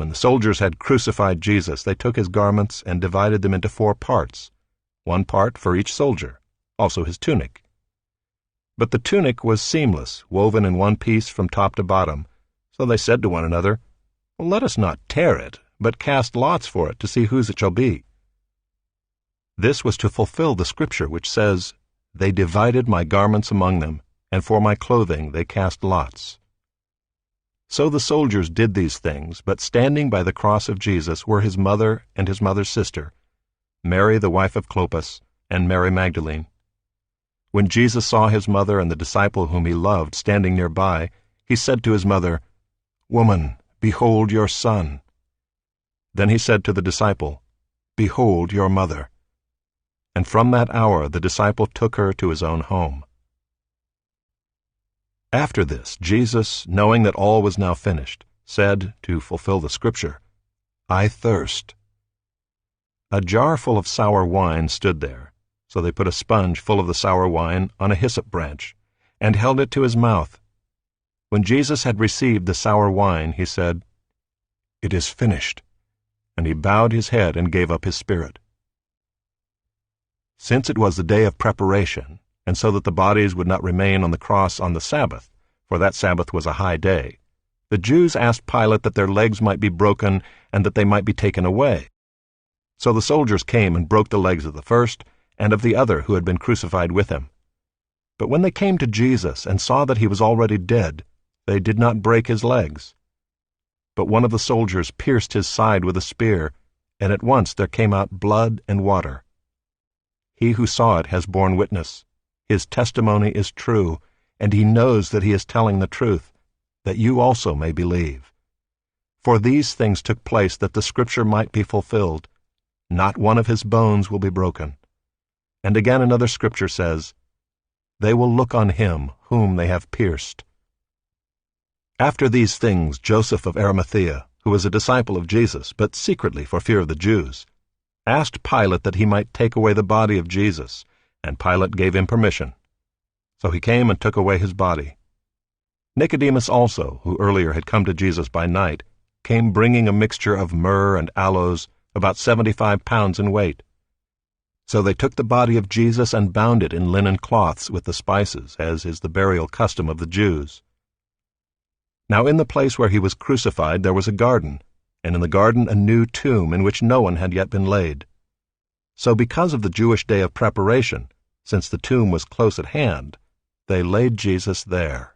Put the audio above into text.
When the soldiers had crucified Jesus, they took his garments and divided them into 4 parts, 1 part for each soldier, also his tunic. But the tunic was seamless, woven in one piece from top to bottom. So they said to one another, "Let us not tear it, but cast lots for it to see whose it shall be." This was to fulfill the scripture which says, "They divided my garments among them, and for my clothing they cast lots." So the soldiers did these things, but standing by the cross of Jesus were his mother and his mother's sister, Mary the wife of Clopas, and Mary Magdalene. When Jesus saw his mother and the disciple whom he loved standing nearby, he said to his mother, "Woman, behold your son." Then he said to the disciple, "Behold your mother." And from that hour the disciple took her to his own home. After this, Jesus, knowing that all was now finished, said, to fulfill the scripture, "I thirst." A jar full of sour wine stood there, so they put a sponge full of the sour wine on a hyssop branch, and held it to his mouth. When Jesus had received the sour wine, he said, "It is finished," and he bowed his head and gave up his spirit. Since it was the day of preparation, and so that the bodies would not remain on the cross on the Sabbath, for that Sabbath was a high day, the Jews asked Pilate that their legs might be broken and that they might be taken away. So the soldiers came and broke the legs of the first and of the other who had been crucified with him. But when they came to Jesus and saw that he was already dead, they did not break his legs. But one of the soldiers pierced his side with a spear, and at once there came out blood and water. He who saw it has borne witness. His testimony is true, and he knows that he is telling the truth, that you also may believe. For these things took place that the scripture might be fulfilled, "Not one of his bones will be broken." And again another scripture says, "They will look on him whom they have pierced." After these things Joseph of Arimathea, who was a disciple of Jesus, but secretly for fear of the Jews, asked Pilate that he might take away the body of Jesus, and Pilate gave him permission. So he came and took away his body. Nicodemus also, who earlier had come to Jesus by night, came bringing a mixture of myrrh and aloes, about 75 pounds in weight. So they took the body of Jesus and bound it in linen cloths with the spices, as is the burial custom of the Jews. Now in the place where he was crucified there was a garden, and in the garden a new tomb in which no one had yet been laid. So because of the Jewish day of preparation, since the tomb was close at hand, they laid Jesus there.